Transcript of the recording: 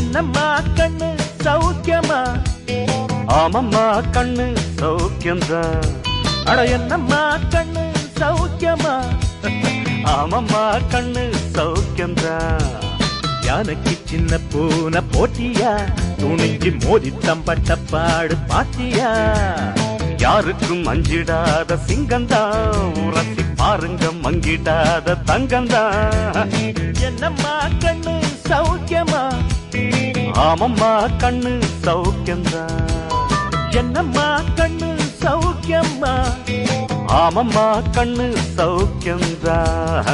என்னம்மா கண்ணு சௌக்கியமா? ஆமம்மா கண்ணு சௌக்கியம்தான். அட என்னம்மா கண்ணு சௌக்கியமா? ஆமம்மா கண்ணு சௌக்கியம்தான். யானைக்கு சின்ன பூனை போட்டியா, துணிஞ்சு மோதி தம்பட்ட பாடு பாத்தியா? யாருக்கும் அஞ்சிடாத சிங்கந்தான், உரசி பாருங்க மங்கிடாத தங்கந்தான். என்னம்மா கண்ணு சௌக்கியமா? ஆமம்மா கண்ணு சௌக்கியம்தான். என்னம்மா கண்ணு சௌக்கியம்மா? ஆமம்மா கண்ணு சௌக்கியம்தான்.